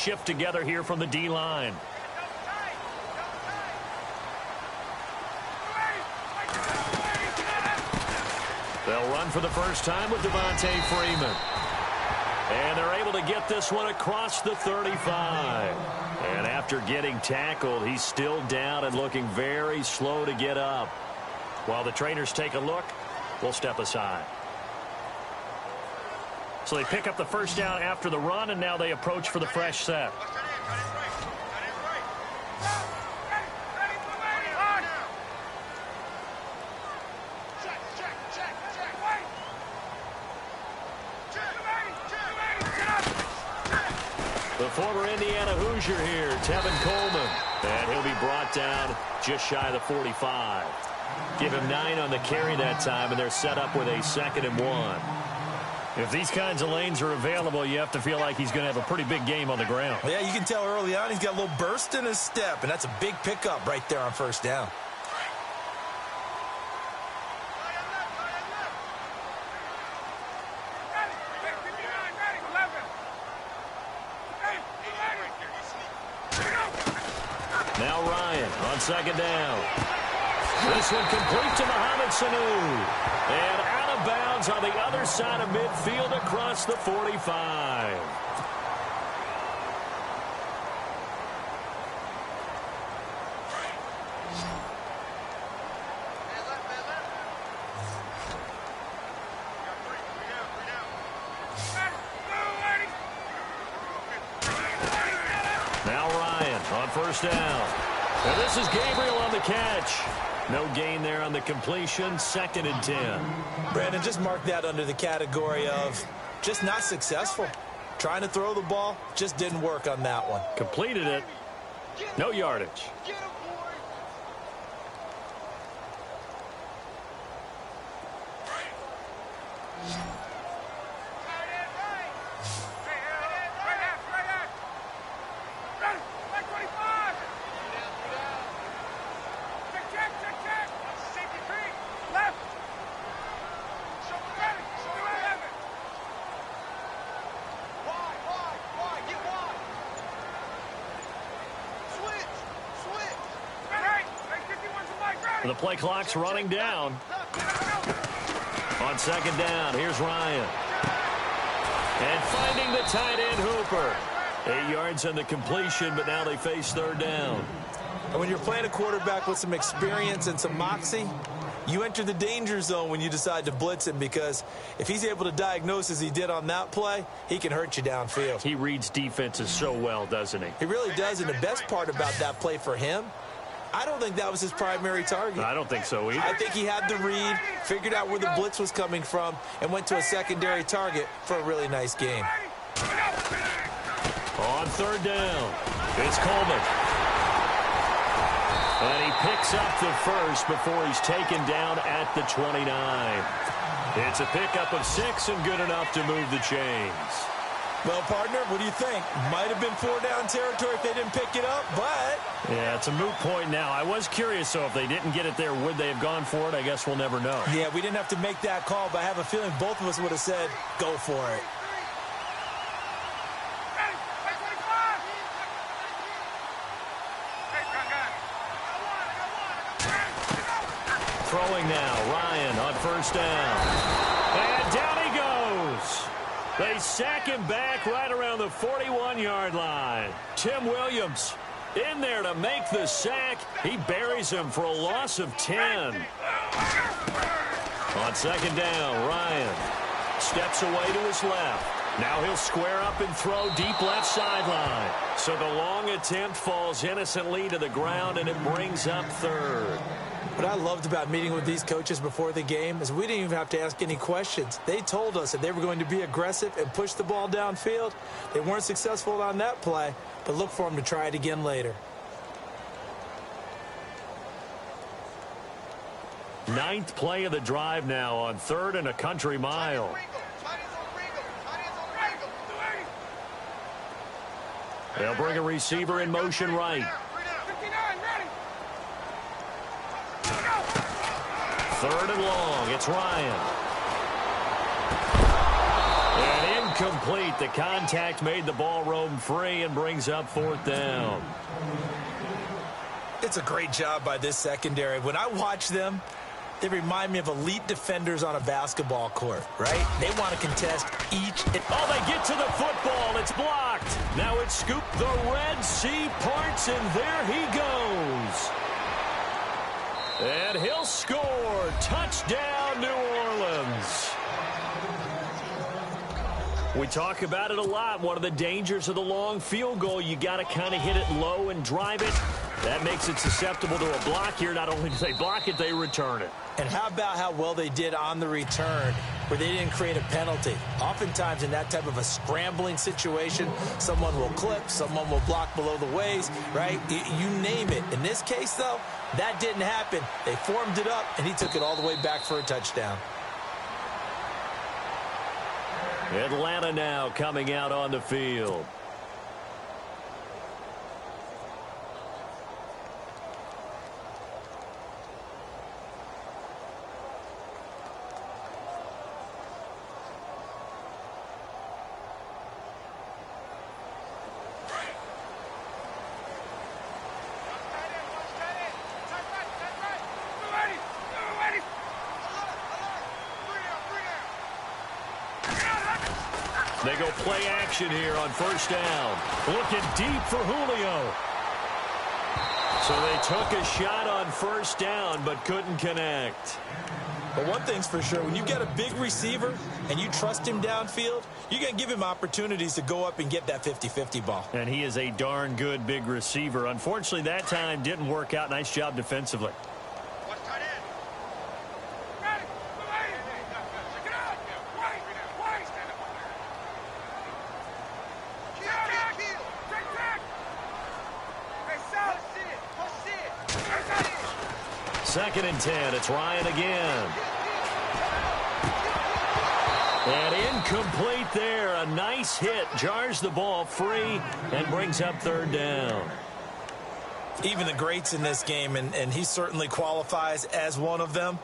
shift together here from the D-line. They'll run for the first time with Devontae Freeman. And they're able to get this one across the 35. And after getting tackled, he's still down and looking very slow to get up. While the trainers take a look, we'll step aside. So they pick up the first down after the run, and now they approach for the fresh set. The former Indiana Hoosier here, Tevin Coleman. And he'll be brought down just shy of the 45. Give him 9 on the carry that time, and they're set up with a 2nd and 1. If these kinds of lanes are available, you have to feel like he's going to have a pretty big game on the ground. Well, yeah, you can tell early on he's got a little burst in his step, and that's a big pickup right there on first down. Now Ryan on 2nd down. This one complete to Mohamed Sanu. And out of bounds on the other side of midfield across the 45. Now Ryan on first down. And this is Gabriel on the catch. No gain there on the completion. 2nd and 10. Brandon, just mark that under the category of just not successful. Trying to throw the ball, just didn't work on that one. Completed it. No yardage. The play clock's running down. On 2nd down, here's Ryan. And finding the tight end Hooper. 8 yards on the completion, but now they face 3rd down. And when you're playing a quarterback with some experience and some moxie, you enter the danger zone when you decide to blitz him, because if he's able to diagnose as he did on that play, he can hurt you downfield. He reads defenses so well, doesn't he? He really does, and the best part about that play for him, I don't think that was his primary target. I don't think so either. I think he had the read, figured out where the blitz was coming from, and went to a secondary target for a really nice game. On 3rd down, it's Coleman. And he picks up the first before he's taken down at the 29. It's a pickup of 6 and good enough to move the chains. Well, partner, what do you think? Might have been 4-down territory if they didn't pick it up, but... Yeah, it's a moot point now. I was curious, so if they didn't get it there, would they have gone for it? I guess we'll never know. Yeah, we didn't have to make that call, but I have a feeling both of us would have said, go for it. Throwing now, Ryan on 1st down. And down he goes. They sack him back right around the 41-yard line. Tim Williams in there to make the sack. He buries him for a loss of 10. On 2nd down, Ryan steps away to his left. Now he'll square up and throw deep left sideline. So the long attempt falls innocently to the ground, and it brings up 3rd. What I loved about meeting with these coaches before the game is we didn't even have to ask any questions. They told us that they were going to be aggressive and push the ball downfield. They weren't successful on that play, but look for them to try it again later. 9th play of the drive now on 3rd and a country mile. They'll bring a receiver in motion right. 3rd and long. It's Ryan. And in incomplete. The contact made the ball roam free and brings up 4th down. It's a great job by this secondary. When I watch them, they remind me of elite defenders on a basketball court, right? They want to contest each. Oh, they get to the football. It's blocked. Now it's scooped. The Red Sea parts, and there he goes. And he'll score. Touchdown, New Orleans. We talk about it a lot. One of the dangers of the long field goal, you got to kind of hit it low and drive it. That makes it susceptible to a block here. Not only do they block it, they return it. And how about how well they did on the return where they didn't create a penalty? Oftentimes in that type of a scrambling situation, someone will clip, someone will block below the waist, right? You name it. In this case, though, that didn't happen. They formed it up, and he took it all the way back for a touchdown. Atlanta now coming out on the field. They go play action here on 1st down. Looking deep for Julio. So they took a shot on 1st down but couldn't connect. But one thing's for sure, when you get a big receiver and you trust him downfield, you're going to give him opportunities to go up and get that 50-50 ball. And he is a darn good big receiver. Unfortunately, that time didn't work out. Nice job defensively. Second and 10. It's Ryan again. And incomplete there. A nice hit. Jars the ball free and brings up 3rd down. Even the greats in this game, and he certainly qualifies as one of them,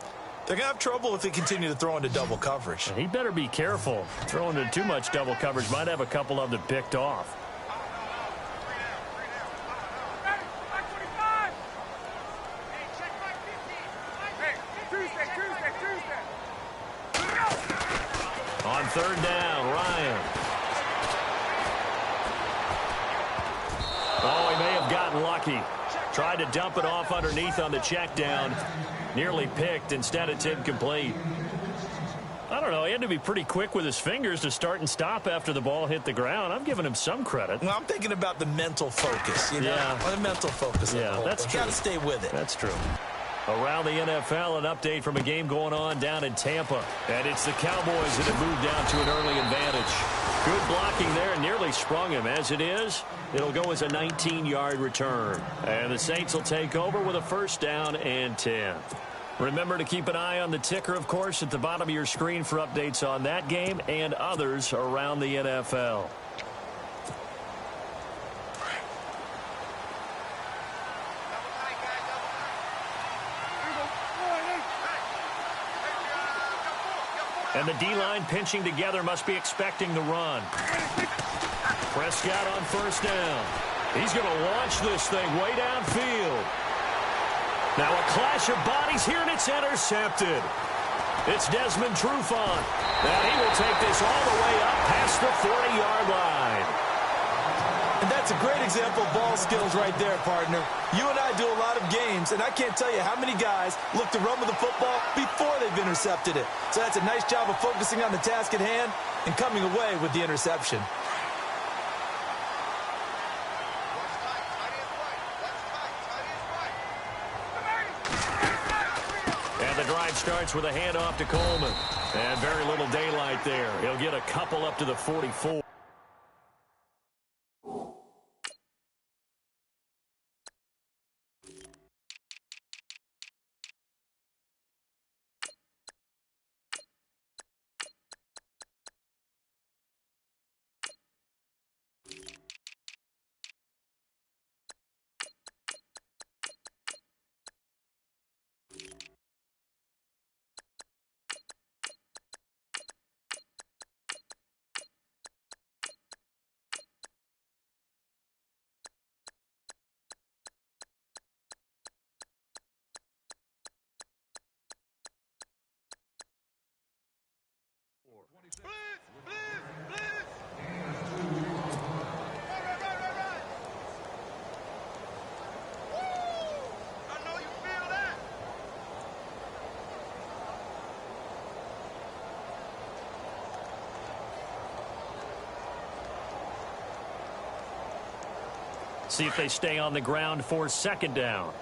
they're going to have trouble if they continue to throw into double coverage. He better be careful. Throwing into too much double coverage might have a couple of them picked off. On 3rd down, Ryan. Oh, he may have gotten lucky. Tried to dump it off underneath on the check down. Nearly picked. Instead, it's incomplete. I don't know. He had to be pretty quick with his fingers to start and stop after the ball hit the ground. I'm giving him some credit. Well, I'm thinking about the mental focus, you know? Yeah. The mental focus. Yeah, that's true. Got to stay with it. That's true. Around the NFL, an update from a game going on down in Tampa. And it's the Cowboys that have moved down to an early advantage. Good blocking there, nearly sprung him. As it is, it'll go as a 19-yard return. And the Saints will take over with a 1st down and 10. Remember to keep an eye on the ticker, of course, at the bottom of your screen for updates on that game and others around the NFL. And the D-line pinching together must be expecting the run. Prescott on 1st down. He's going to launch this thing way downfield. Now a clash of bodies here, and it's intercepted. It's Desmond Trufant. And he will take this all the way up past the 40-yard line. And that's a great example of ball skills right there, partner. You and I do a lot of games, and I can't tell you how many guys look to run with the football before they've intercepted it. So that's a nice job of focusing on the task at hand and coming away with the interception. And the drive starts with a handoff to Coleman. And very little daylight there. He'll get a couple up to the 44. See if they stay on the ground for second down.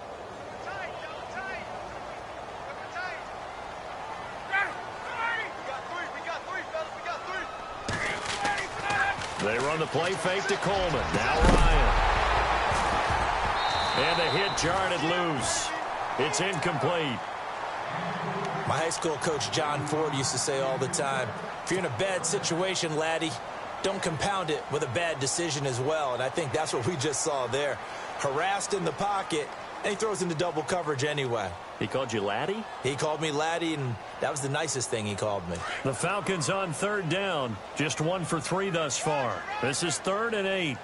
They run the play fake to Coleman. Now Ryan. And the hit jarred loose. It's incomplete. My high school coach John Ford used to say all the time, if you're in a bad situation, laddie, don't compound it with a bad decision as well. And I think that's what we just saw there. Harassed in the pocket, and he throws into double coverage anyway. He called you laddie? He called me laddie, and that was the nicest thing he called me. The Falcons on third down. Just 1 for 3 thus far. This is 3rd and 8.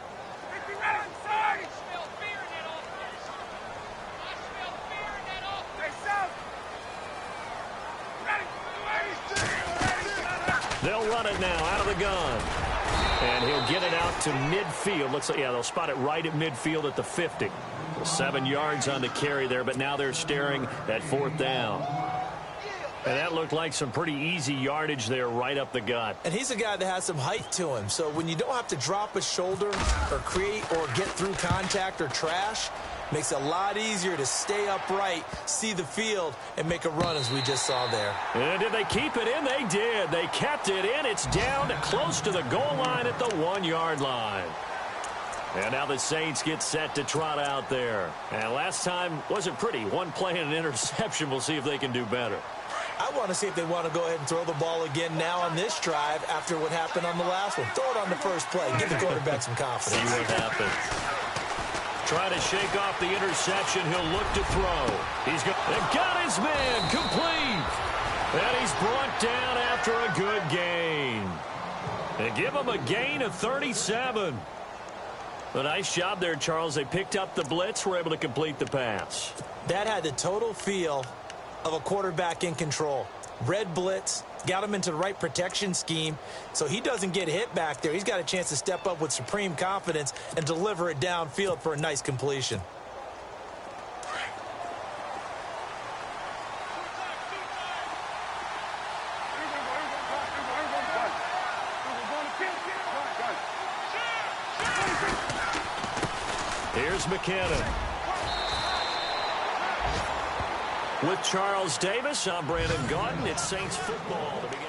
They'll run it now out of the gun. And he'll get it out to midfield. Looks like, yeah, they'll spot it right at midfield at the 50. 7 yards on the carry there, but now they're staring at 4th down. And that looked like some pretty easy yardage there right up the gut. And he's a guy that has some height to him. So when you don't have to drop a shoulder or create or get through contact or trash, makes it a lot easier to stay upright, see the field, and make a run as we just saw there. And did they keep it in? They did. They kept it in. It's down to close to the goal line at the 1-yard line. And now the Saints get set to trot out there. And last time wasn't pretty. One play and an interception. We'll see if they can do better. I want to see if they want to go ahead and throw the ball again now on this drive after what happened on the last one. Throw it on the first play. Give the quarterback some confidence. See what happens. Trying to shake off the interception. He'll look to throw. He's got his man complete. And he's brought down after a good gain. They give him a gain of 37. A nice job there, Charles. They picked up the blitz, were able to complete the pass. That had the total feel of a quarterback in control. Red blitz, got him into the right protection scheme, so he doesn't get hit back there. He's got a chance to step up with supreme confidence and deliver it downfield for a nice completion. Here's McKinnon. With Charles Davis, I'm Brandon Gaudin. It's Saints football to begin.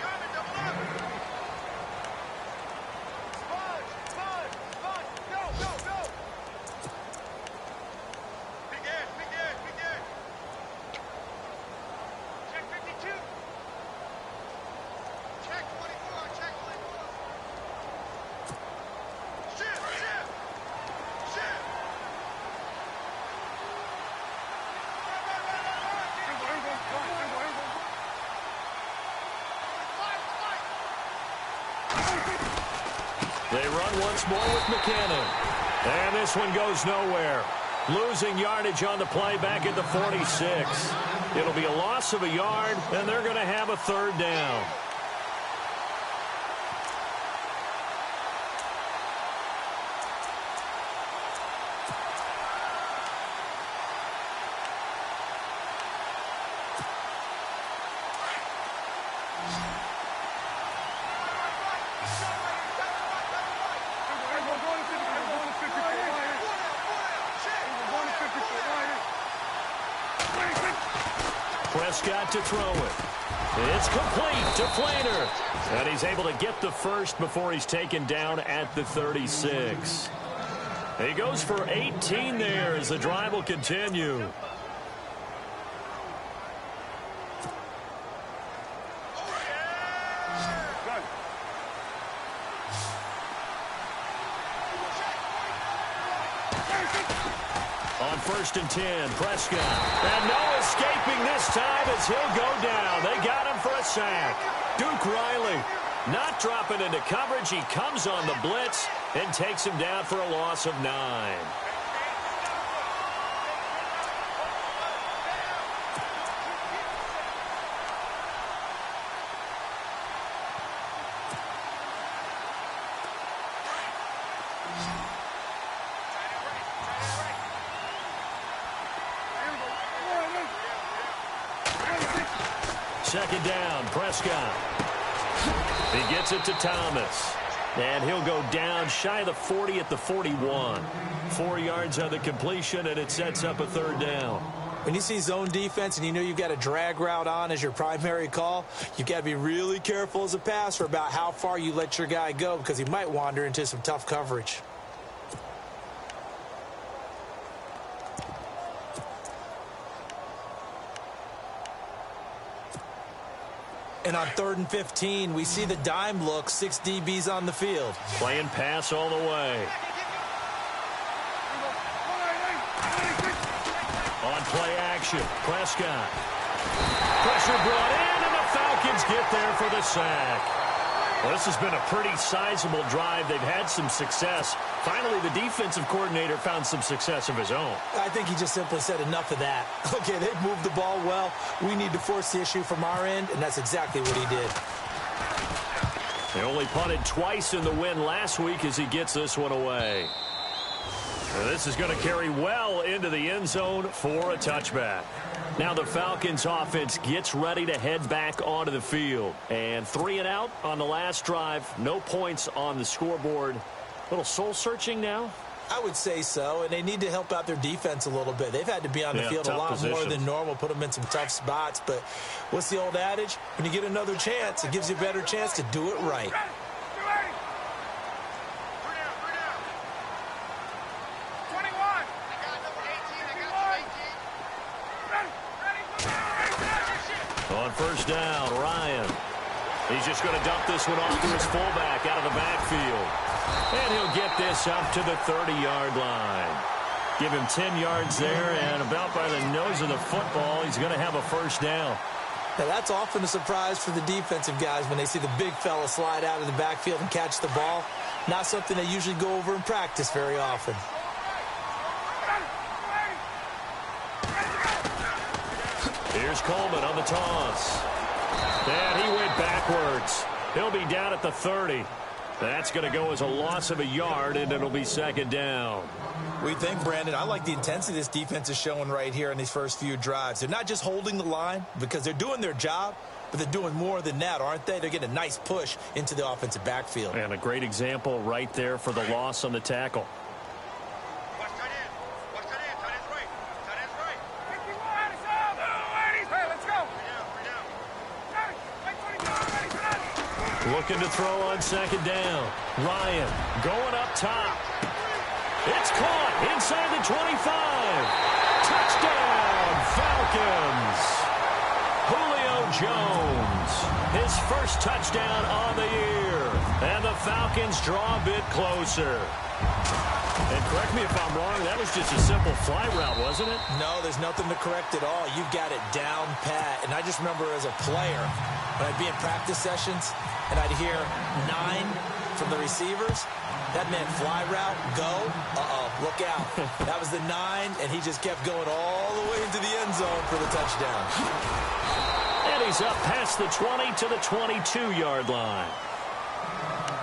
They run once more with McKinnon. And this one goes nowhere. Losing yardage on the play back at the 46. It'll be a loss of a yard, and they're going to have a 3rd down. Prescott to throw it. It's complete to Flaner. And he's able to get the first before he's taken down at the 36. He goes for 18 there as the drive will continue. On 1st and 10, Prescott. And no escaping this time as he'll go down. They got him for a sack. Duke Riley not dropping into coverage. He comes on the blitz and takes him down for a loss of 9. second down. Prescott. He gets it to Thomas. And he'll go down shy of the 40 at the 41. 4 yards on the completion, and it sets up a third down. When you see zone defense and you know you've got a drag route on as your primary call, you've got to be really careful as a passer about how far you let your guy go because he might wander into some tough coverage. And on 3rd and 15, we see the dime look, 6 DBs on the field. Playing pass all the way. On play action, Prescott. Pressure brought in, and the Falcons get there for the sack. Well, this has been a pretty sizable drive. They've had some success. Finally, the defensive coordinator found some success of his own. I think he just simply said enough of that. Okay, they've moved the ball well. We need to force the issue from our end, and that's exactly what he did. They only punted twice in the win last week as he gets this one away. And this is going to carry well into the end zone for a touchback. Now the Falcons offense gets ready to head back onto the field. And 3 and out on the last drive. No points on the scoreboard. A little soul-searching now? I would say so, and they need to help out their defense a little bit. They've had to be on the field a lot more than normal, put them in some tough spots. But what's the old adage? When you get another chance, it gives you a better chance to do it right. On first down, Ryan. He's just going to dump this one off to his fullback out of the backfield. And he'll get this up to the 30-yard line. Give him 10 yards there, and about by the nose of the football, he's going to have a first down. Now, that's often a surprise for the defensive guys when they see the big fella slide out of the backfield and catch the ball. Not something they usually go over in practice very often. Here's Coleman on the toss. And he went backwards. He'll be down at the 30. That's going to go as a loss of a yard, and it'll be second down. We think, Brandon, I like the intensity this defense is showing right here in these first few drives. They're not just holding the line because they're doing their job, but they're doing more than that, aren't they? They're getting a nice push into the offensive backfield. And a great example right there for the loss on the tackle. Looking to throw on second down. Ryan going up top. It's caught inside the 25. Touchdown, Falcons. Julio Jones, his first touchdown of the year. And the Falcons draw a bit closer. And correct me if I'm wrong, that was just a simple fly route, wasn't it? No, there's nothing to correct at all. You've got it down pat. And I just remember as a player, when I'd be in practice sessions, and I'd hear 9 from the receivers. That meant fly route, go, look out. That was the 9, and he just kept going all the way into the end zone for the touchdown. And he's up past the 20 to the 22-yard line.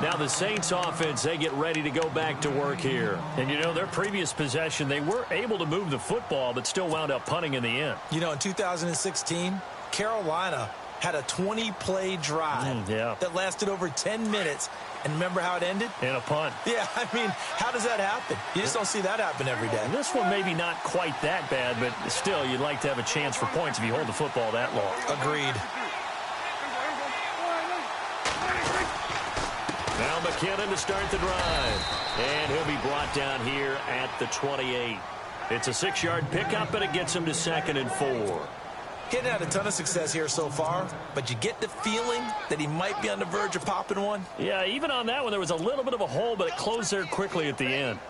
Now the Saints offense, they get ready to go back to work here. And, you know, their previous possession, they were able to move the football, but still wound up punting in the end. You know, in 2016, Carolina had a 20-play drive that lasted over 10 minutes. And remember how it ended? In a punt. Yeah, I mean, how does that happen? You just don't see that happen every day. And this one maybe not quite that bad, but still, you'd like to have a chance for points if you hold the football that long. Agreed. Now McKinnon to start the drive. And he'll be brought down here at the 28. It's a 6-yard pickup, and it gets him to 2nd and 4. He hadn't had a ton of success here so far, but you get the feeling that he might be on the verge of popping one. Yeah, even on that one, there was a little bit of a hole, but it closed there quickly at the end.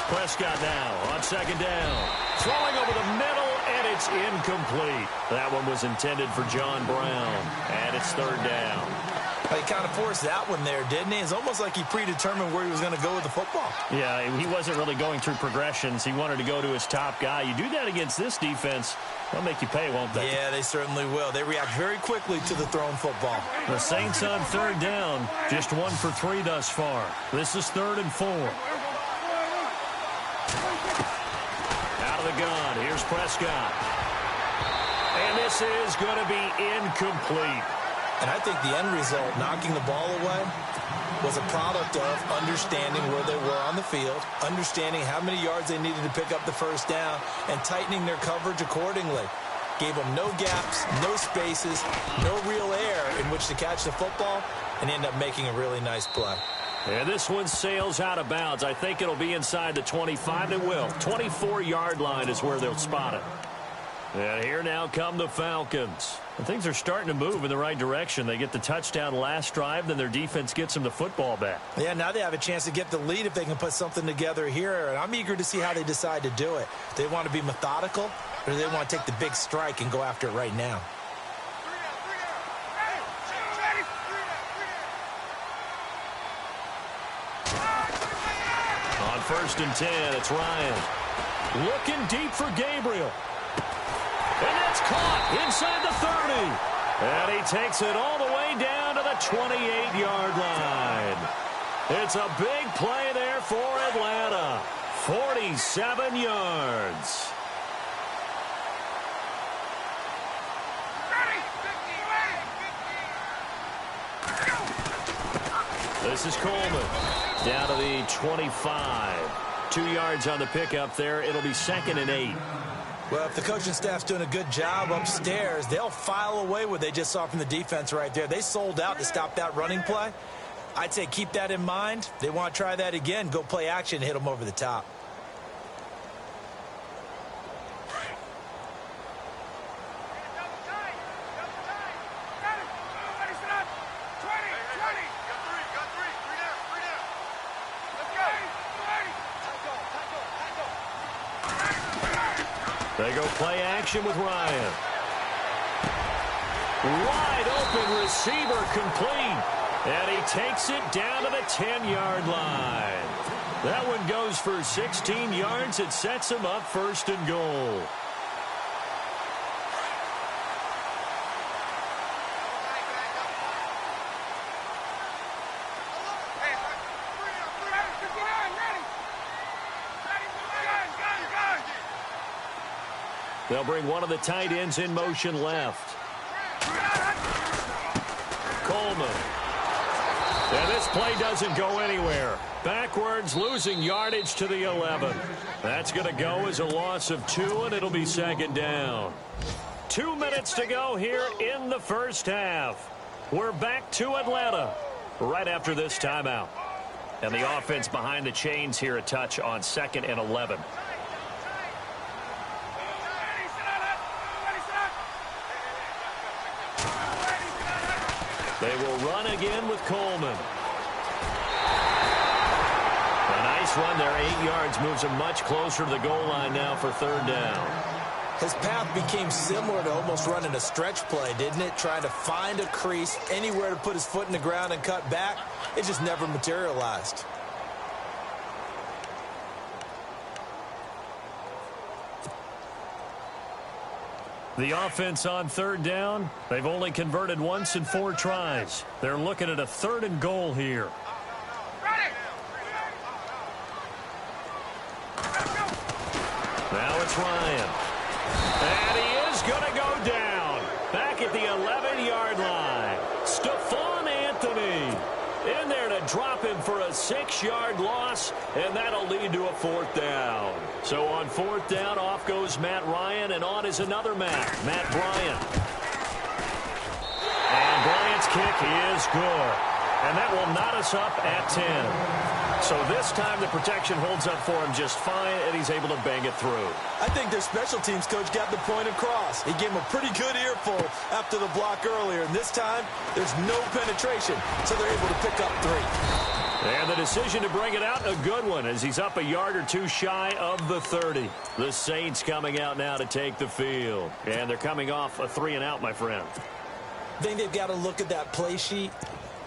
Prescott now on second down. Throwing over the middle, and it's incomplete. That one was intended for John Brown, and it's third down. He kind of forced that one there, didn't he? It's almost like he predetermined where he was going to go with the football. Yeah, he wasn't really going through progressions. He wanted to go to his top guy. You do that against this defense, they'll make you pay, won't they? Yeah, they certainly will. They react very quickly to the thrown football. The Saints on third down, just 1 for 3 thus far. This is 3rd and 4. Out of the gun, here's Prescott. And this is going to be incomplete. And I think the end result, knocking the ball away, was a product of understanding where they were on the field, understanding how many yards they needed to pick up the first down, and tightening their coverage accordingly. Gave them no gaps, no spaces, no real air in which to catch the football, and end up making a really nice play. And this one sails out of bounds. I think it'll be inside the 25. It will. 24-yard line is where they'll spot it. And here now come the Falcons. And things are starting to move in the right direction. They get the touchdown last drive, then their defense gets them the football back. Yeah, now they have a chance to get the lead if they can put something together here. And I'm eager to see how they decide to do it. Do they want to be methodical, or do they want to take the big strike and go after it right now? On 1st and 10, it's Ryan. Looking deep for Gabriel. And that's caught inside the 30. And he takes it all the way down to the 28-yard line. It's a big play there for Atlanta. 47 yards. This is Coleman. Down to the 25. 2 yards on the pickup there. It'll be 2nd and 8. Well, if the coaching staff's doing a good job upstairs, they'll file away what they just saw from the defense right there. They sold out to stop that running play. I'd say keep that in mind. They want to try that again. Go play action, hit them over the top. They go play action with Ryan. Wide open receiver complete. And he takes it down to the 10-yard line. That one goes for 16 yards. It sets him up 1st and goal. They'll bring one of the tight ends in motion left. Coleman. And this play doesn't go anywhere. Backwards, losing yardage to the 11. That's going to go as a loss of 2, and it'll be 2nd down. 2 minutes to go here in the first half. We're back to Atlanta right after this timeout. And the offense behind the chains here a touch on 2nd and 11. They will run again with Coleman. A nice run there, 8 yards, moves him much closer to the goal line now for 3rd down. His path became similar to almost running a stretch play, didn't it? Trying to find a crease, anywhere to put his foot in the ground and cut back. It just never materialized. The offense on 3rd down, they've only converted once in 4 tries. They're looking at a 3rd and goal here. Now it's Ryan. And he is going to go down. Back at the 11-yard line. Stephon Anthony in there to drop him for a 6-yard loss, and that'll lead to a 4th down. So on 4th down, off goes Matt Ryan, and on is another Matt Bryant. And Bryant's kick is good. And that will knot us up at 10. So this time the protection holds up for him just fine, and he's able to bang it through. I think their special teams coach got the point across. He gave him a pretty good earful after the block earlier. And this time, there's no penetration, so they're able to pick up 3. And the decision to bring it out, a good one, as he's up a yard or 2 shy of the 30. The Saints coming out now to take the field. And they're coming off a 3-and-out, my friend. I think they've got to look at that play sheet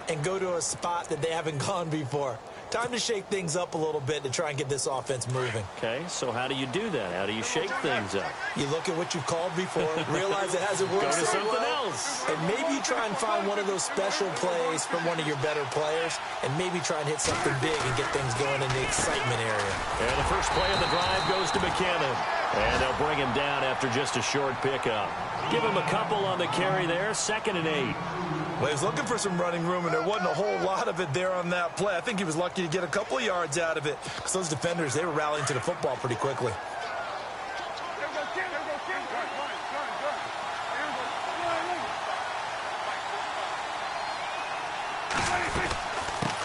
and go to a spot that they haven't gone before. Time to shake things up a little bit to try and get this offense moving. Okay, so how do you do that? How do you shake things up? You look at what you've called before, realize it hasn't worked Go to so something well, else. and maybe try and find one of those special plays from one of your better players, and maybe try and hit something big and get things going in the excitement area. And the first play of the drive goes to McKinnon. And they'll bring him down after just a short pickup. Give him a couple on the carry there, 2nd and 8. Well, he was looking for some running room, and there wasn't a whole lot of it there on that play. I think he was lucky to get a couple of yards out of it because those defenders, they were rallying to the football pretty quickly.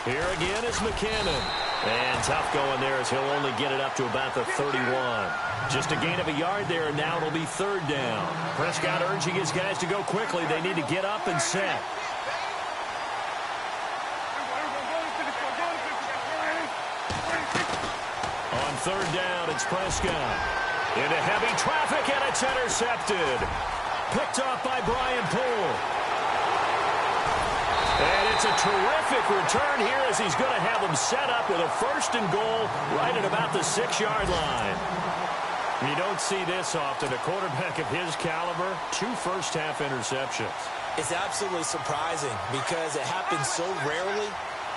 Here again is McKinnon. And tough going there as he'll only get it up to about the 31. Just a gain of a yard there, and now it'll be 3rd down. Prescott urging his guys to go quickly. They need to get up and set. On 3rd down, it's Prescott. Into heavy traffic, and it's intercepted. Picked off by Brian Poole. And it's a terrific return here as he's going to have them set up with a 1st and goal right at about the 6-yard line. You don't see this often. A quarterback of his caliber, 2 first-half interceptions. It's absolutely surprising because it happens so rarely.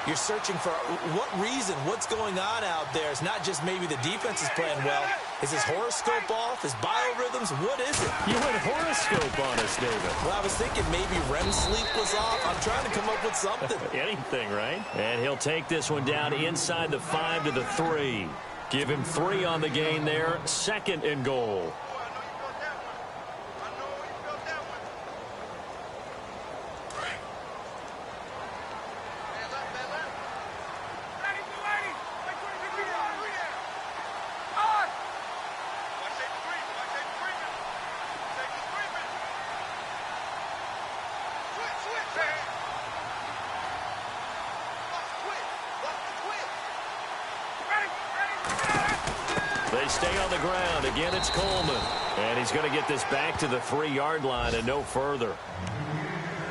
You're searching for what reason, what's going on out there. It's not just maybe the defense is playing well. Is his horoscope off? His biorhythms? What is it? You went horoscope on us, David. Well, I was thinking maybe REM sleep was off. I'm trying to come up with something. Anything, right? And he'll take this one down inside the 5 to the 3. Give him 3 on the gain there. 2nd and goal. They stay on the ground. Again, it's Coleman. And he's going to get this back to the 3-yard line and no further.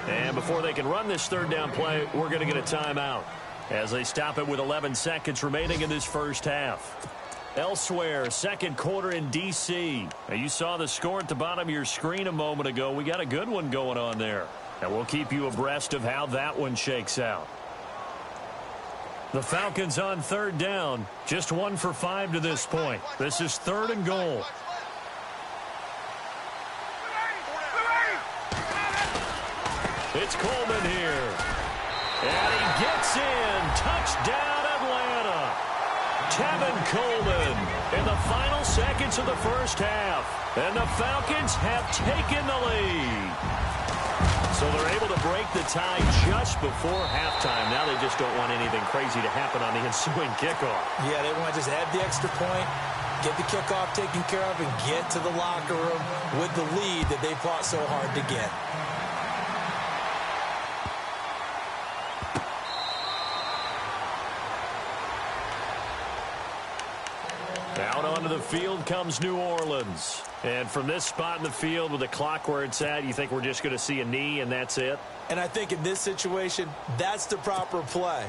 And before they can run this 3rd down play, we're going to get a timeout as they stop it with 11 seconds remaining in this first half. Elsewhere, 2nd quarter in D.C. Now, you saw the score at the bottom of your screen a moment ago. We got a good one going on there. And we'll keep you abreast of how that one shakes out. The Falcons on 3rd down. Just 1 for 5 to this point. This is 3rd and goal. It's Coleman here. And he gets in. Touchdown, Atlanta. Tevin Coleman in the final seconds of the first half. And the Falcons have taken the lead. So they're able to break the tie just before halftime. Now they just don't want anything crazy to happen on the ensuing kickoff. Yeah, they want to just add the extra point, get the kickoff taken care of, and get to the locker room with the lead that they fought so hard to get. Out onto the field comes New Orleans. And from this spot in the field with the clock where it's at, you think we're just going to see a knee and that's it? And I think in this situation, that's the proper play.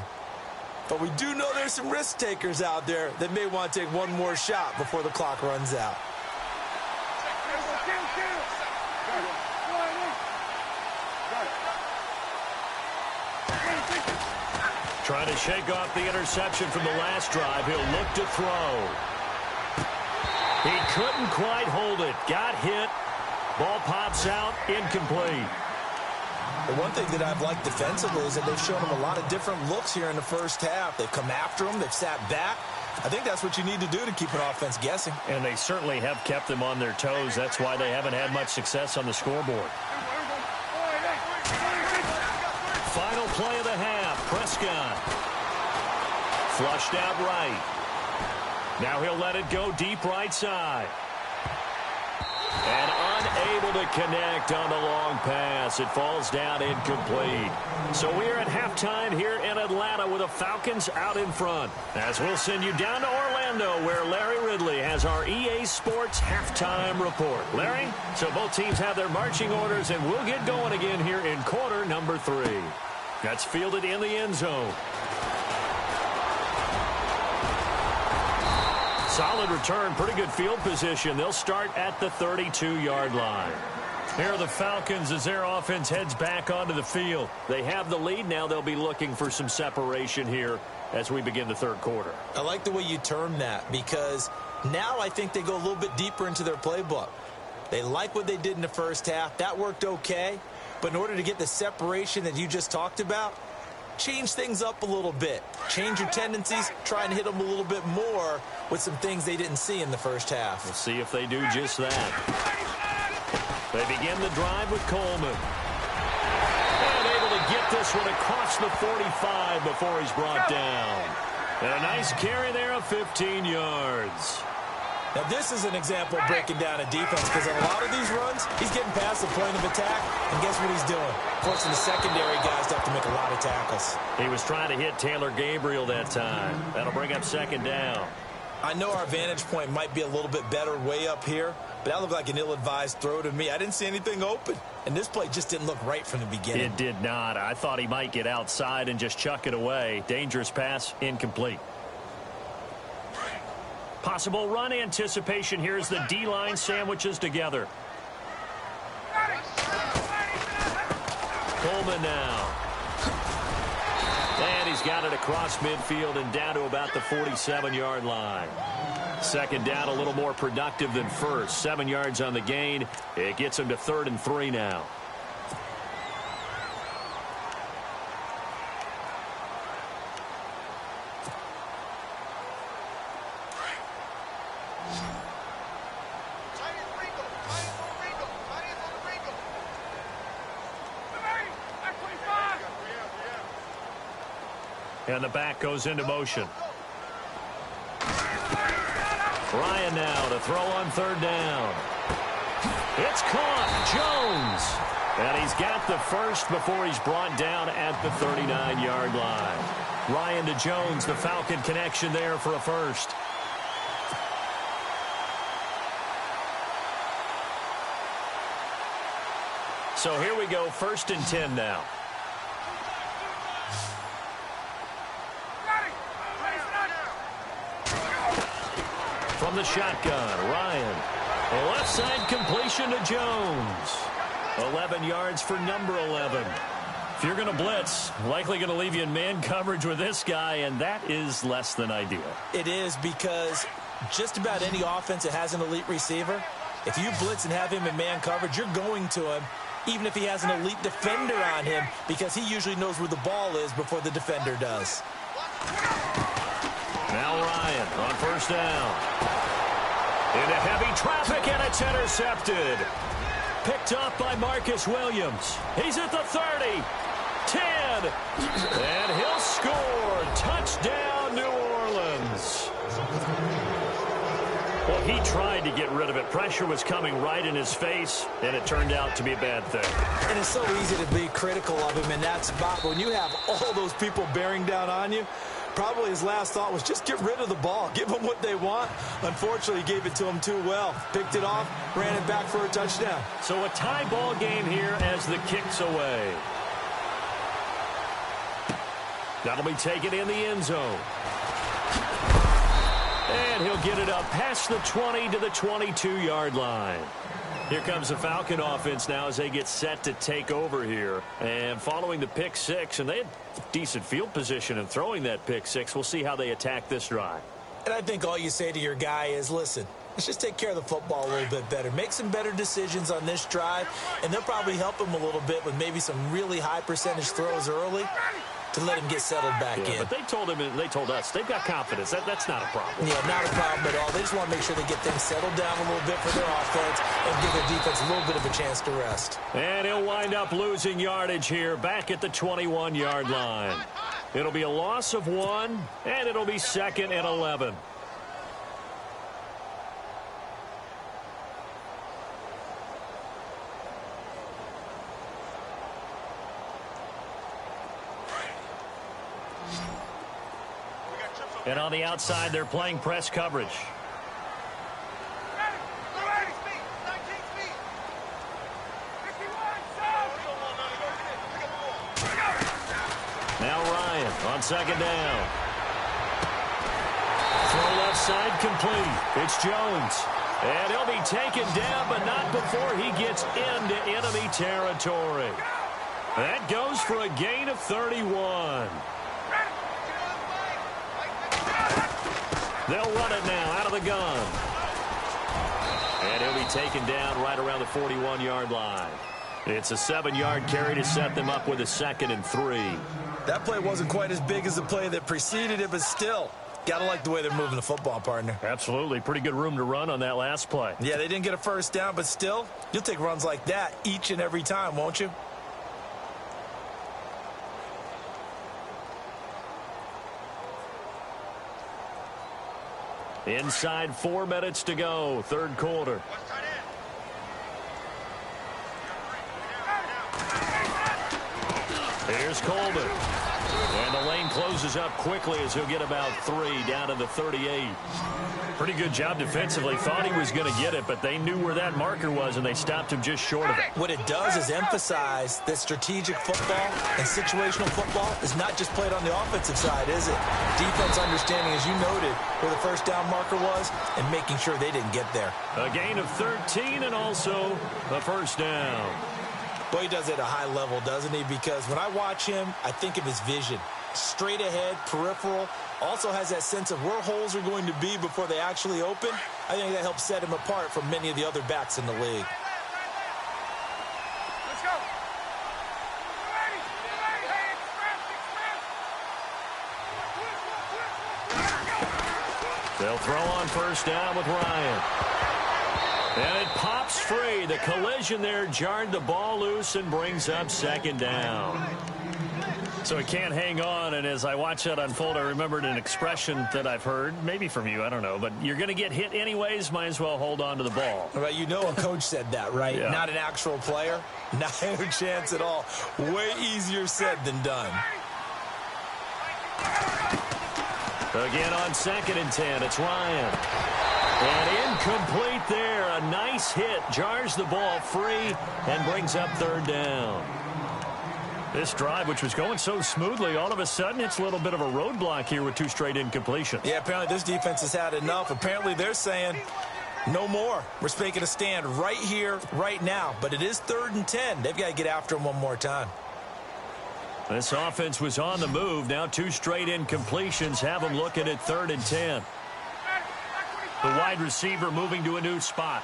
But we do know there's some risk takers out there that may want to take one more shot before the clock runs out. Trying to shake off the interception from the last drive. He'll look to throw. He couldn't quite hold it. Got hit. Ball pops out. Incomplete. The one thing that I've liked defensively is that they've shown him a lot of different looks here in the first half. They've come after him. They've sat back. I think that's what you need to do to keep an offense guessing. And they certainly have kept them on their toes. That's why they haven't had much success on the scoreboard. Final play of the half. Prescott. Flushed out right. Now he'll let it go deep right side. And unable to connect on the long pass. It falls down incomplete. So we're at halftime here in Atlanta with the Falcons out in front. As we'll send you down to Orlando where Larry Ridley has our EA Sports halftime report. Larry, so both teams have their marching orders and we'll get going again here in quarter number 3. That's fielded in the end zone. Solid return, pretty good field position. They'll start at the 32-yard line. Here are the Falcons as their offense heads back onto the field. They have the lead. Now they'll be looking for some separation here as we begin the third quarter. I like the way you term that, because now I think they go a little bit deeper into their playbook. They like what they did in the first half. That worked okay. But in order to get the separation that you just talked about, change things up a little bit. Change your tendencies. Try and hit them a little bit more with some things they didn't see in the first half. We'll see if they do just that. They begin the drive with Coleman. And able to get this one across the 45 before he's brought down. And a nice carry there of 15 yards. Now, this is an example of breaking down a defense, because in a lot of these runs, he's getting past the point of attack, and guess what he's doing? Forcing the secondary guys to have to make a lot of tackles. He was trying to hit Taylor Gabriel that time. That'll bring up second down. I know our vantage point might be a little bit better way up here, but that looked like an ill-advised throw to me. I didn't see anything open, and this play just didn't look right from the beginning. It did not. I thought he might get outside and just chuck it away. Dangerous pass, incomplete. Possible run anticipation. Here's the D-line sandwiches together. Coleman now. And he's got it across midfield and down to about the 47-yard line. Second down, a little more productive than first. 7 yards on the gain. It gets him to 3rd and 3 now. And the back goes into motion. Ryan now to throw on 3rd down. It's caught. Jones. And he's got the first before he's brought down at the 39-yard line. Ryan to Jones, the Falcon connection there for a first. So here we go, 1st and 10 now. From the shotgun, Ryan. A left side completion to Jones. 11 yards for number 11. If you're going to blitz, likely going to leave you in man coverage with this guy, and that is less than ideal. It is, because just about any offense that has an elite receiver, if you blitz and have him in man coverage, you're going to him, even if he has an elite defender on him, because he usually knows where the ball is before the defender does. Now Ryan on 1st down. Into heavy traffic, and it's intercepted. Picked up by Marcus Williams. He's at the 30, 10, and he'll score. Touchdown, New Orleans. Well, he tried to get rid of it. Pressure was coming right in his face, and it turned out to be a bad thing. And it's so easy to be critical of him in that spot. But when you have all those people bearing down on you, probably his last thought was just get rid of the ball. Give them what they want. Unfortunately, he gave it to them too well. Picked it off, ran it back for a touchdown. So a tie ball game here as the kick's away. That'll be taken in the end zone. And he'll get it up past the 20 to the 22-yard line. Here comes the Falcon offense now as they get set to take over here. And following the pick six, and they had decent field position in throwing that pick six. We'll see how they attack this drive. And I think all you say to your guy is, listen, let's just take care of the football a little bit better. Make some better decisions on this drive, and they'll probably help him a little bit with maybe some really high percentage throws early to let him get settled back in. But they told him, and they told us, they've got confidence. That's not a problem. Yeah, not a problem at all. They just want to make sure they get things settled down a little bit for their offense and give their defense a little bit of a chance to rest. And he'll wind up losing yardage here back at the 21-yard line. It'll be a loss of 1, and it'll be 2nd and 11. And on the outside, they're playing press coverage. second down. Throw left side complete. It's Jones. And he'll be taken down, but not before he gets into enemy territory. That goes for a gain of 31. They'll run it now out of the gun. And he'll be taken down right around the 41-yard line. It's a 7-yard carry to set them up with a 2nd and 3. That play wasn't quite as big as the play that preceded it, but still, gotta like the way they're moving the football, partner. Absolutely. Pretty good room to run on that last play. Yeah, they didn't get a first down, but still, you'll take runs like that each and every time, won't you? Inside 4 minutes to go, third quarter. Here's Coleman. And the lane closes up quickly as he'll get about 3 down to the 38. Pretty good job defensively. Thought he was going to get it, but they knew where that marker was, and they stopped him just short of it. What it does is emphasize that strategic football and situational football is not just played on the offensive side, is it? Defense understanding, as you noted, where the first down marker was and making sure they didn't get there. A gain of 13 and also a first down. Boy, he does it at a high level, doesn't he? Because when I watch him, I think of his vision. Straight ahead, peripheral. Also has that sense of where holes are going to be before they actually open. I think that helps set him apart from many of the other backs in the league. Let's go. They'll throw on first down with Ryan. And it pops free. The collision there jarred the ball loose and brings up second down. So he can't hang on, and as I watch that unfold, I remembered an expression that I've heard, maybe from you, I don't know, but you're going to get hit anyways, might as well hold on to the ball. Right, you know a coach said that, right? Yeah. Not an actual player. Not a chance at all. Way easier said than done. Again on 2nd and 10, it's Ryan. And incomplete there. A nice hit, jars the ball free, and brings up third down. This drive, which was going so smoothly, all of a sudden it's a little bit of a roadblock here with 2 straight incompletions. Yeah, apparently this defense has had enough. Apparently they're saying no more. We're making a stand right here, right now. But it is 3rd and 10. They've got to get after him one more time. This offense was on the move. Now 2 straight incompletions have them looking at 3rd and 10. The wide receiver moving to a new spot.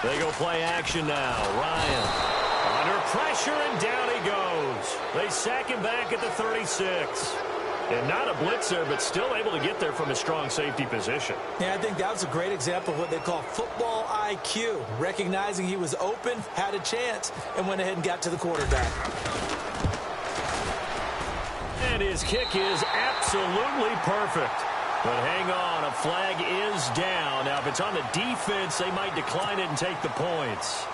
They go play action now. Ryan under pressure, and down he goes. They sack him back at the 36. And not a blitzer, but still able to get there from a strong safety position. Yeah, I think that was a great example of what they call football IQ. Recognizing he was open, had a chance, and went ahead and got to the quarterback. And his kick is absolutely perfect. But hang on, a flag is down. Now, if it's on the defense, they might decline it and take the points.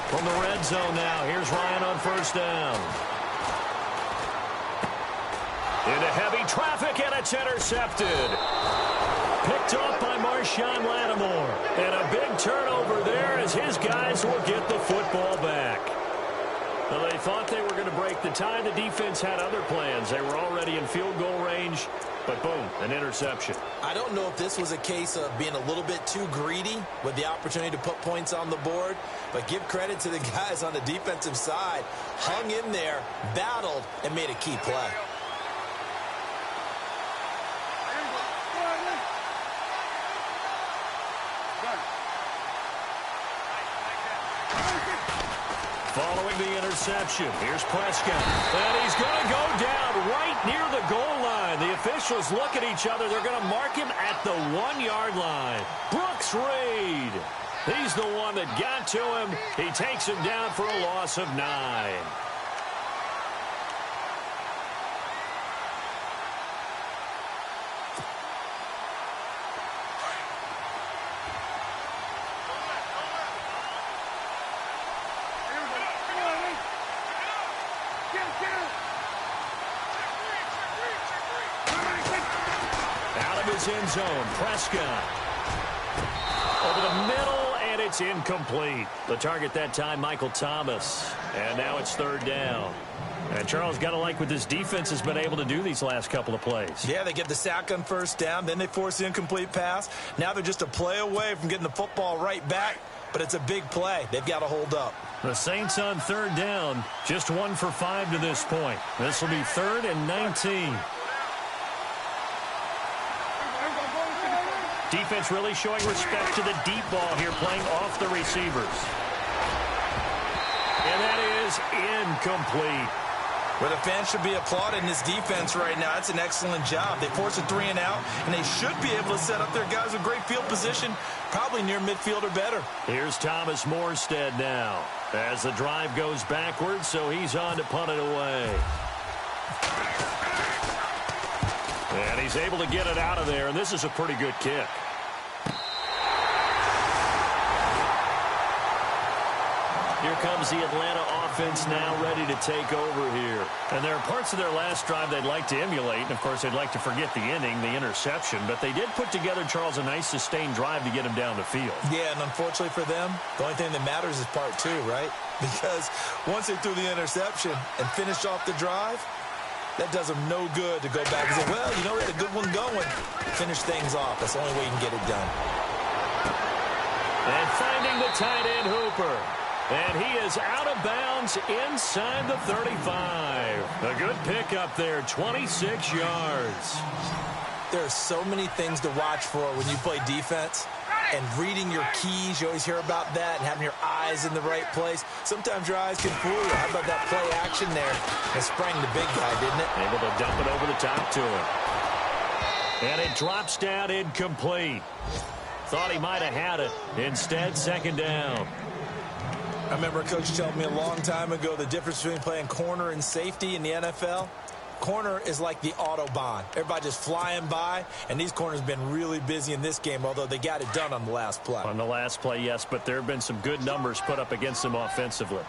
From the red zone now, here's Ryan on first down. Into heavy traffic, and it's intercepted. Picked off by Marshawn Lattimore. And a big turnover there as his guys will get the football back. Well, they thought they were going to break the tie. The defense had other plans. They were already in field goal range, but boom, an interception. I don't know if this was a case of being a little bit too greedy with the opportunity to put points on the board, but give credit to the guys on the defensive side. Hung in there, battled, and made a key play. Following the interception, here's Prescott. And he's going to go down right near the goal line. The officials look at each other. They're going to mark him at the 1-yard line. Brooks Reed. He's the one that got to him. He takes him down for a loss of 9. his end zone. Prescott. Over the middle, and it's incomplete. The target that time, Michael Thomas. And now it's third down. And Charles, got to like what this defense has been able to do these last couple of plays. Yeah, they get the sack on first down, then they force the incomplete pass. Now they're just a play away from getting the football right back, but it's a big play. They've got to hold up. The Saints on third down, just 1 for 5 to this point. This will be 3rd and 19. Defense really showing respect to the deep ball here, playing off the receivers. And that is incomplete. Where the fans should be applauding this defense right now. It's an excellent job. They force a 3 and out, and they should be able to set up their guys with great field position, probably near midfield or better. Here's Thomas Morstead now as the drive goes backwards, so he's on to punt it away. And he's able to get it out of there, and this is a pretty good kick. Here comes the Atlanta offense now ready to take over here. And there are parts of their last drive they'd like to emulate. And, of course, they'd like to forget the inning, the interception. But they did put together, Charles, a nice sustained drive to get him down the field. Yeah, and unfortunately for them, the only thing that matters is part 2, right? Because once they threw the interception and finished off the drive, that does them no good to go back and say, well, you know, we had a good one going. Finish things off. That's the only way you can get it done. And finding the tight end, Hooper. And he is out of bounds inside the 35. A good pickup there, 26 yards. There are so many things to watch for when you play defense. And reading your keys, you always hear about that, and having your eyes in the right place. Sometimes your eyes can fool you. How about that play action there? It sprang the big guy, didn't it? Able to dump it over the top to him. And it drops down incomplete. Thought he might have had it. Instead, second down. I remember a coach telling me a long time ago the difference between playing corner and safety in the NFL. Corner is like the Autobahn. Everybody just flying by, and these corners have been really busy in this game, although they got it done on the last play. On the last play, yes, but there have been some good numbers put up against them offensively.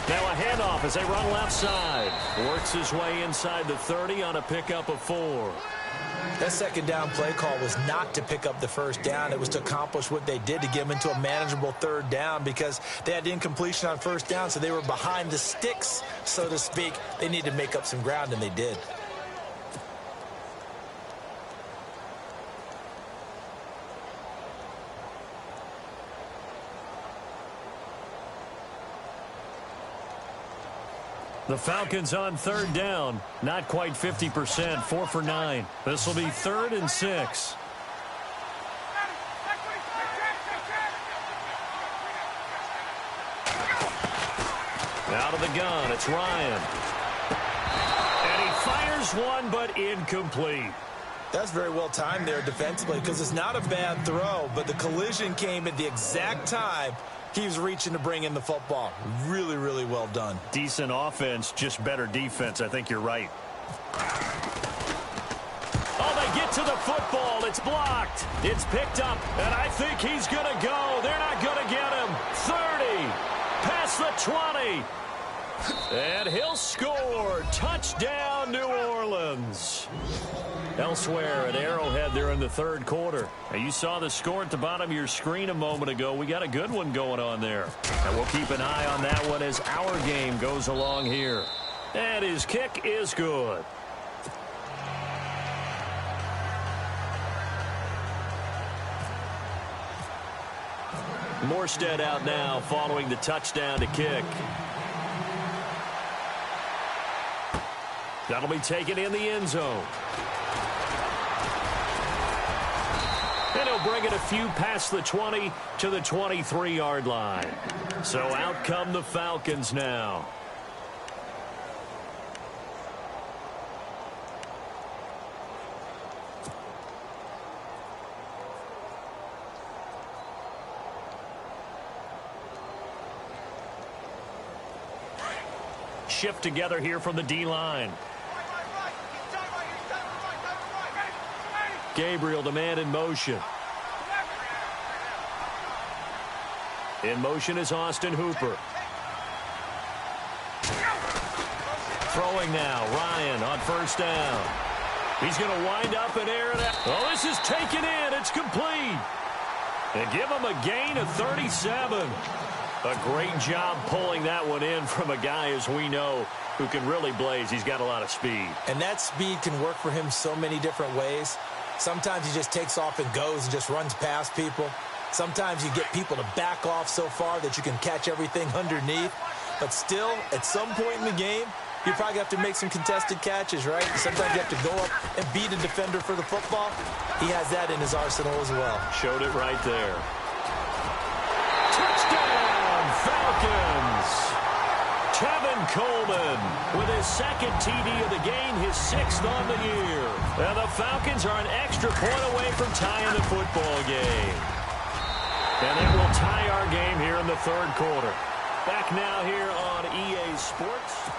Now a handoff as they run left side. Works his way inside the 30 on a pickup of 4. That second down play call was not to pick up the first down. It was to accomplish what they did to get them into a manageable third down because they had incompletion on first down, so they were behind the sticks, so to speak. They needed to make up some ground, and they did. The Falcons on third down. Not quite 50%. 4 for 9. This will be 3rd and 6. Out of the gun, it's Ryan. And he fires one, but incomplete. That's very well timed there defensively because it's not a bad throw, but the collision came at the exact time he was reaching to bring in the football. Really, really well done. Decent offense, just better defense. I think you're right. Oh, they get to the football. It's blocked. It's picked up, and I think he's going to go. They're not going to get him. 30. Past the 20. And he'll score. Touchdown, New Orleans. Elsewhere at Arrowhead there in the third quarter. Now you saw the score at the bottom of your screen a moment ago. We got a good one going on there. And we'll keep an eye on that one as our game goes along here. And his kick is good. Morstead out now following the touchdown to kick. That'll be taken in the end zone. And he'll bring it a few past the 20 to the 23-yard line. So out come the Falcons now. Shift together here from the D-line. Gabriel, the man in motion. In motion is Austin Hooper. Throwing now, Ryan on first down. He's going to wind up and air it out. Oh, this is taken in. It's complete. And give him a gain of 37. A great job pulling that one in from a guy, as we know, who can really blaze. He's got a lot of speed. And that speed can work for him so many different ways. Sometimes he just takes off and goes and just runs past people. Sometimes you get people to back off so far that you can catch everything underneath. But still, at some point in the game, you probably have to make some contested catches, right? Sometimes you have to go up and beat a defender for the football. He has that in his arsenal as well. Showed it right there. Touchdown, Falcons! Kevin Coleman with his second TD of the game, his sixth on the year. And the Falcons are an extra point away from tying the football game. And it will tie our game here in the third quarter. Back now here on EA Sports.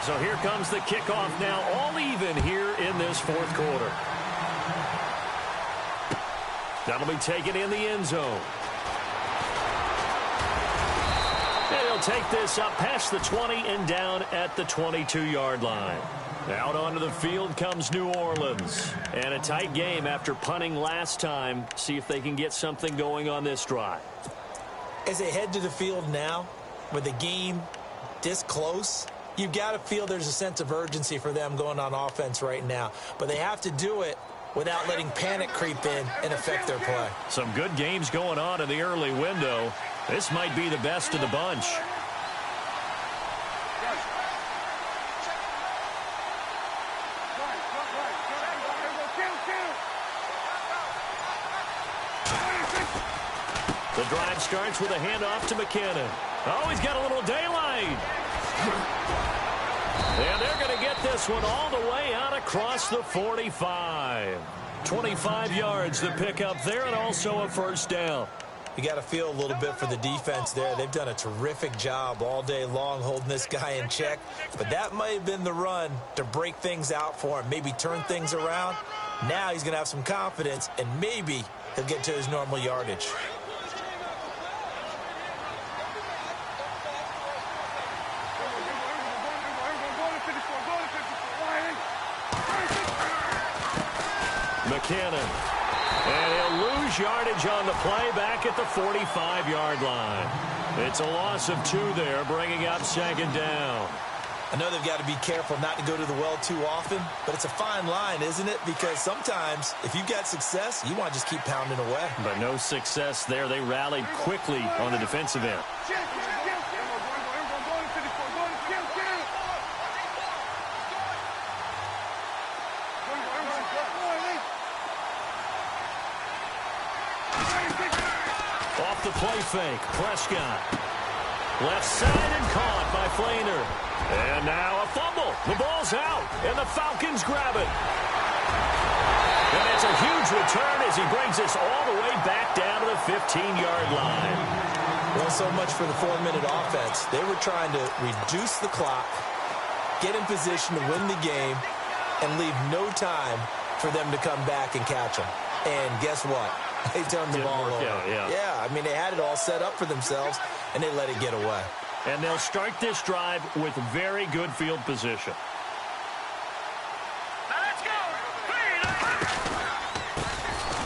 So here comes the kickoff now, all even here in this fourth quarter. That'll be taken in the end zone. And he'll take this up past the 20 and down at the 22-yard line. Out onto the field comes New Orleans. And a tight game after punting last time. See if they can get something going on this drive. As they head to the field now, with the game this close, you've got to feel there's a sense of urgency for them going on offense right now. But they have to do it without letting panic creep in and affect their play. Some good games going on in the early window. This might be the best of the bunch. The drive starts with a handoff to McKinnon. Oh, he's got a little daylight. And they're going to get this one all the way out across the 45. 25 yards the pickup there, and also a first down. You got to feel a little bit for the defense there. They've done a terrific job all day long holding this guy in check. But that might have been the run to break things out for him, maybe turn things around. Now he's going to have some confidence, and maybe he'll get to his normal yardage. McKinnon. And he'll lose yardage on the play back at the 45-yard line. It's a loss of 2 there, bringing up second down. I know they've got to be careful not to go to the well too often, but it's a fine line, isn't it? Because sometimes, if you've got success, you want to just keep pounding away. But no success there. They rallied quickly on the defensive end. Off the play fake, Prescott. Left side and caught by Flainer. And now a fumble. The ball's out, and the Falcons grab it. And it's a huge return as he brings us all the way back down to the 15-yard line. Well, so much for the 4-minute offense. They were trying to reduce the clock, get in position to win the game, and leave no time for them to come back and catch them. And guess what? They turned the ball over. Yeah, I mean, they had it all set up for themselves, and they let it get away. And they'll start this drive with very good field position.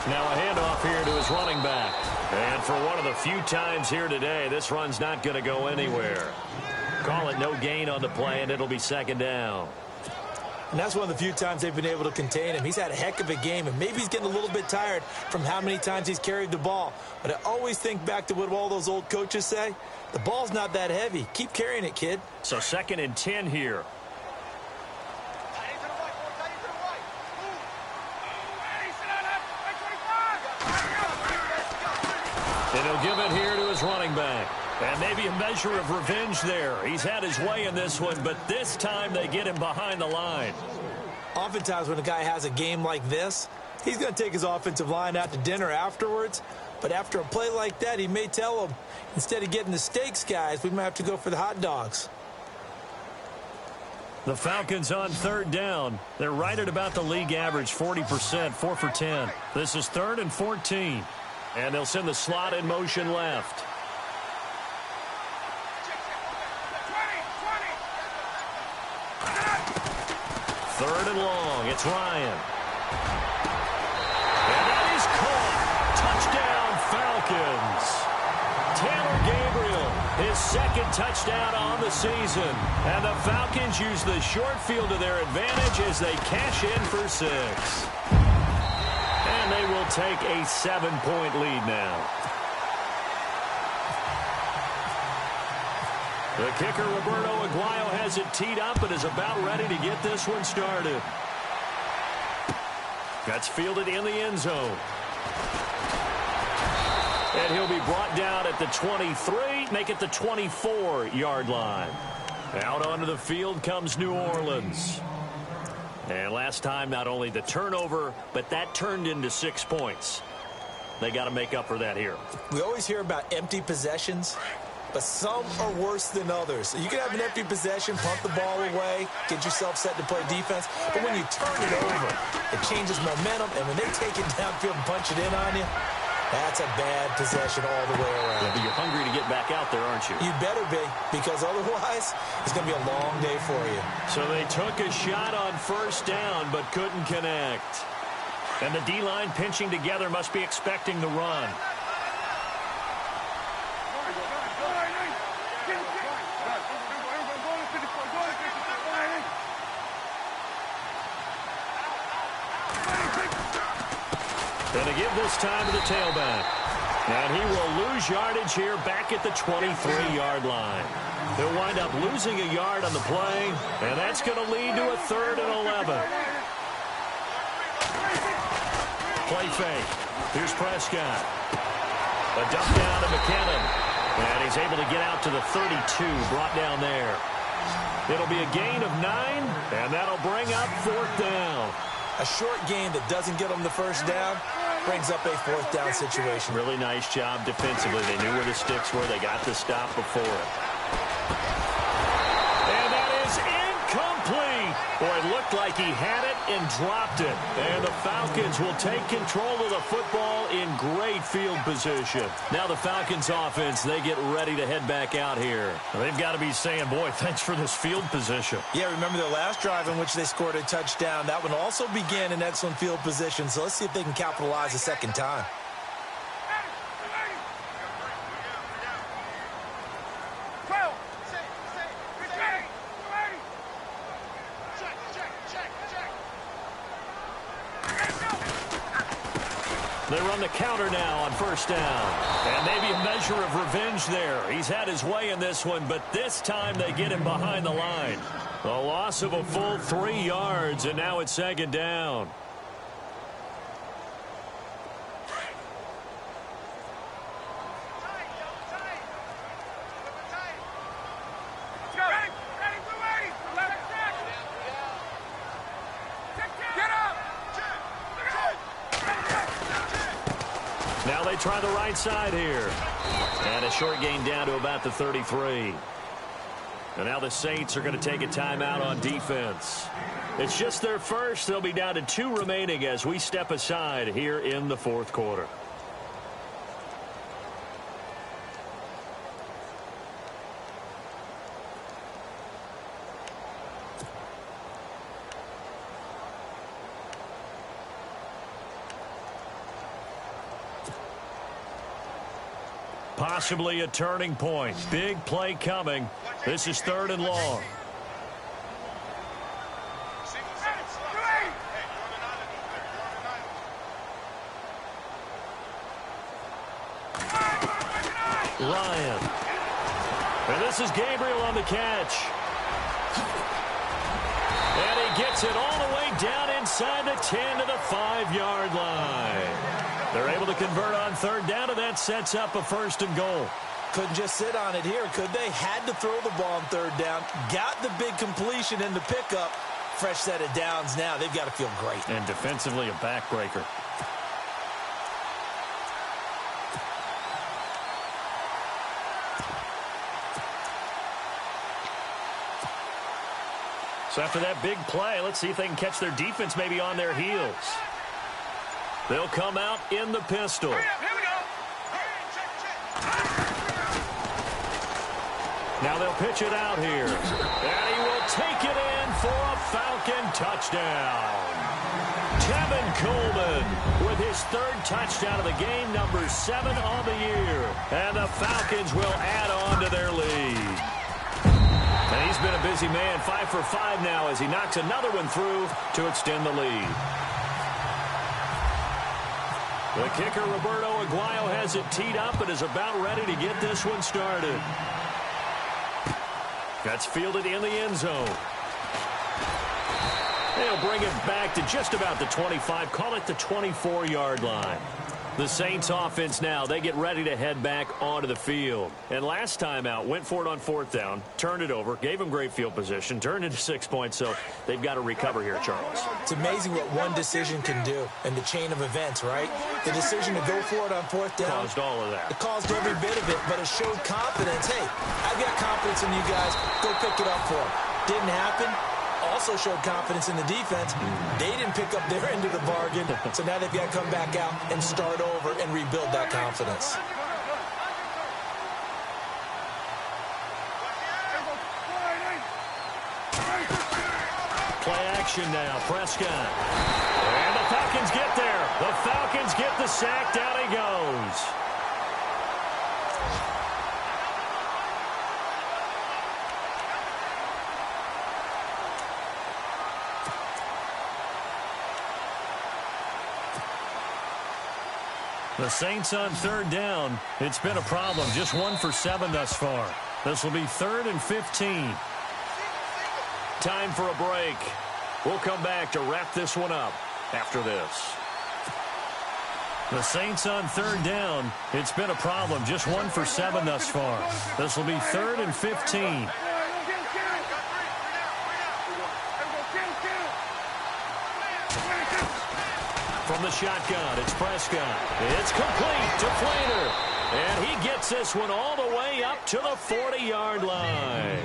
Now a handoff here to his running back. And for one of the few times here today, this run's not going to go anywhere. Call it no gain on the play, and it'll be second down. And that's one of the few times they've been able to contain him. He's had a heck of a game, and maybe he's getting a little bit tired from how many times he's carried the ball. But I always think back to what all those old coaches say. The ball's not that heavy. Keep carrying it, kid. So second and 10 here. And he'll give it here to his running back. And maybe a measure of revenge there. He's had his way in this one, but this time they get him behind the line. Oftentimes when a guy has a game like this, he's going to take his offensive line out to dinner afterwards. But after a play like that, he may tell them, instead of getting the steaks, guys, we might have to go for the hot dogs. The Falcons on third down. They're right at about the league average, 40%, 4 for 10. This is 3rd and 14. And they'll send the slot in motion left. 3rd and long. It's Ryan. And that is caught. Touchdown, Falcons. Taylor Gabriel, his 2nd touchdown on the season. And the Falcons use the short field to their advantage as they cash in for 6. And they will take a 7-point lead now. The kicker, Roberto Aguayo, has it teed up and is about ready to get this one started. That's fielded in the end zone. And he'll be brought down at the 23, make it the 24-yard line. Out onto the field comes New Orleans. And last time, not only the turnover, but that turned into 6 points. They got to make up for that here. We always hear about empty possessions, but some are worse than others. You can have an empty possession, punt the ball away, get yourself set to play defense, but when you turn it over, it changes momentum, and when they take it downfield and punch it in on you, that's a bad possession all the way around. Yeah, but you're hungry to get back out there, aren't you? You better be, because otherwise it's going to be a long day for you. So they took a shot on 1st down, but couldn't connect. And the D-line pinching together must be expecting the run. And they give this time to the tailback. And he will lose yardage here back at the 23-yard line. They'll wind up losing a yard on the play, and that's going to lead to a 3rd and 11. Play fake. Here's Prescott. A dump down to McKinnon. And he's able to get out to the 32, brought down there. It'll be a gain of 9, and that'll bring up 4th down. A short game that doesn't get them the 1st down brings up a 4th down situation. Really nice job defensively. They knew where the sticks were. They got the stop before it. And that is incomplete. Boy, it looked like he had it and dropped it. And the Falcons will take control of the football in great field position. Now the Falcons offense, they get ready to head back out here. Well, they've got to be saying, boy, thanks for this field position. Yeah, remember their last drive in which they scored a touchdown. That one also began in excellent field position. So let's see if they can capitalize a 2nd time. They run the counter now on 1st down. And maybe a measure of revenge there. He's had his way in this one, but this time they get him behind the line. A loss of a full 3 yards, and now it's 2nd down. Now they try the right side here. And a short gain down to about the 33. And now the Saints are going to take a timeout on defense. It's just their first. They'll be down to 2 remaining as we step aside here in the 4th quarter. Possibly a turning point. Big play coming. This is 3rd and long. Ryan. And this is Gabriel on the catch. And he gets it all the way down inside the 10 to the 5-yard line. They're able to convert on 3rd down, and that sets up a 1st and goal. Couldn't just sit on it here, could they? Had to throw the ball on 3rd down. Got the big completion in the pickup. Fresh set of downs now. They've got to feel great. And defensively, a backbreaker. So after that big play, let's see if they can catch their defense maybe on their heels. They'll come out in the pistol. Here we go. Now they'll pitch it out here. And he will take it in for a Falcon touchdown. Tevin Coleman with his third touchdown of the game, number 7 on the year. And the Falcons will add on to their lead. And he's been a busy man, 5 for 5 now as he knocks another one through to extend the lead. The kicker, Roberto Aguayo, has it teed up and is about ready to get this one started. That's fielded in the end zone. They'll bring it back to just about the 25, call it the 24-yard line. The Saints offense now, they get ready to head back onto the field. And last time out, went for it on 4th down, turned it over, gave them great field position, turned into 6 points, so they've got to recover here, Charles. It's amazing what one decision can do in the chain of events, right? The decision to go for it on 4th down. Caused all of that. It caused every bit of it, but it showed confidence. Hey, I've got confidence in you guys. Go pick it up for them. Didn't happen. Also showed confidence in the defense. They didn't pick up their end of the bargain, so now they've got to come back out and start over and rebuild that confidence. Play action now, Prescott. And the Falcons get there. The Falcons get the sack. Down he goes. The Saints on 3rd down. It's been a problem. Just 1 for 7 thus far. This will be 3rd and 15. Time for a break. We'll come back to wrap this one up after this. The Saints on 3rd down. It's been a problem. Just 1 for 7 thus far. This will be 3rd and 15. From the shotgun, it's Prescott. It's complete to Flainer. And he gets this one all the way up to the 40-yard line.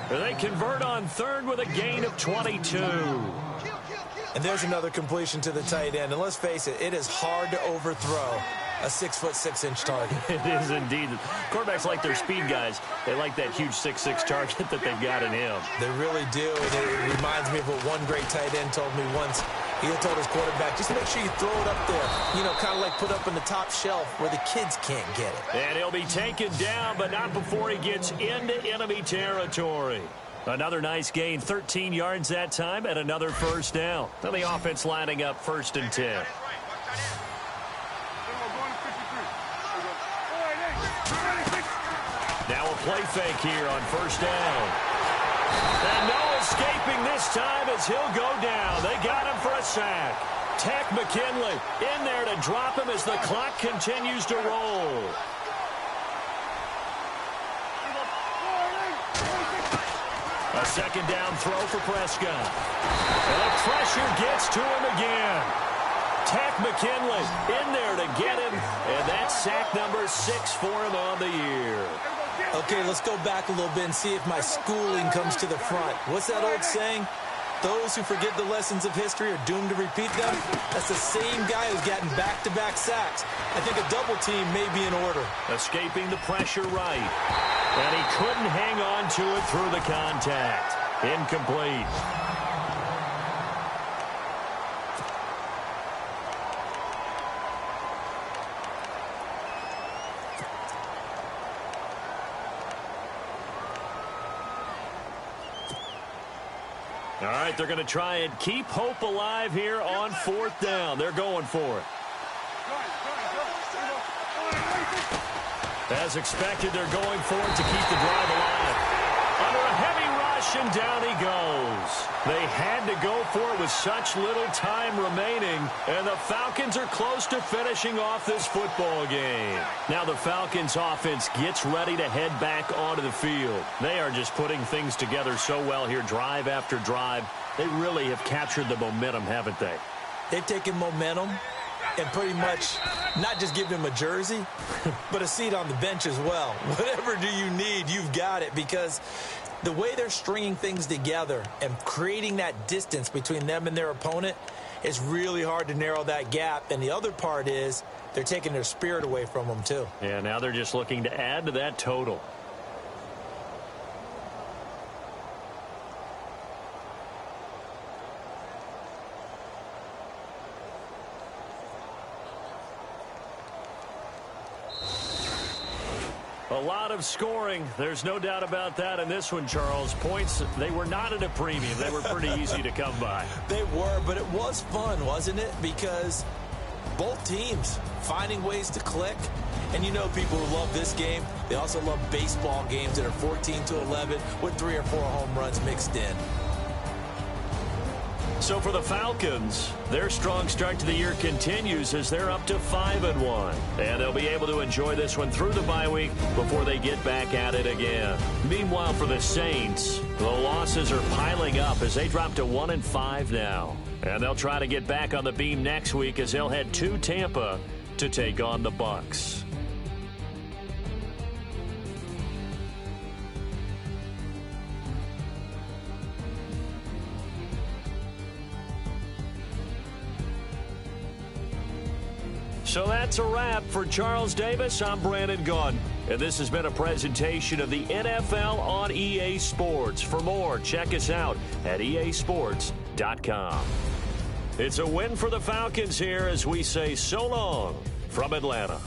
They convert on 3rd with a gain of 22. And there's another completion to the tight end. And let's face it, it is hard to overthrow a 6'6" target. It is indeed. Quarterbacks like their speed guys. They like that huge 6'6" target that they've got in him. They really do. And it reminds me of what one great tight end told me once. He told his quarterback, just make sure you throw it up there. You know, kind of like put up on the top shelf where the kids can't get it. And he'll be taken down, but not before he gets into enemy territory. Another nice gain, 13 yards that time, and another 1st down. Now the offense lining up 1st and 10. Now a play fake here on 1st down. And no escaping this time as he'll go down. They got him for a sack. Tech McKinley in there to drop him as the clock continues to roll. A 2nd down throw for Prescott. And the pressure gets to him again. Tech McKinley in there to get him. And that's sack number 6 for him on the year. Okay, let's go back a little bit and see if my schooling comes to the front. What's that old saying? Those who forget the lessons of history are doomed to repeat them. That's the same guy who's gotten back-to-back sacks. I think a double team may be in order. Escaping the pressure right. And he couldn't hang on to it through the contact. Incomplete. All right, they're going to try and keep hope alive here on 4th down. They're going for it. As expected, they're going for it to keep the drive alive. Under a heavy rush, and down he goes. They had to go for it with such little time remaining, and the Falcons are close to finishing off this football game. Now the Falcons offense gets ready to head back onto the field. They are just putting things together so well here, drive after drive. They really have captured the momentum, haven't they? They've taken momentum and pretty much not just give him a jersey, but a seat on the bench as well. Whatever do you need, you've got it, because the way they're stringing things together and creating that distance between them and their opponent, it's really hard to narrow that gap. And the other part is they're taking their spirit away from them, too. Yeah, now they're just looking to add to that total. A lot of scoring. There's no doubt about that in this one, Charles. Points, they were not at a premium. They were pretty easy to come by. They were, but it was fun, wasn't it? Because both teams finding ways to click. And you know people who love this game, they also love baseball games that are 14-11 with 3 or 4 home runs mixed in. So for the Falcons, their strong start to the year continues as they're up to 5-1. And they'll be able to enjoy this one through the bye week before they get back at it again. Meanwhile, for the Saints, the losses are piling up as they drop to 1-5 now. And they'll try to get back on the beam next week as they'll head to Tampa to take on the Bucs. So that's a wrap. For Charles Davis, I'm Brandon Gaudin. And this has been a presentation of the NFL on EA Sports. For more, check us out at easports.com. It's a win for the Falcons here as we say so long from Atlanta.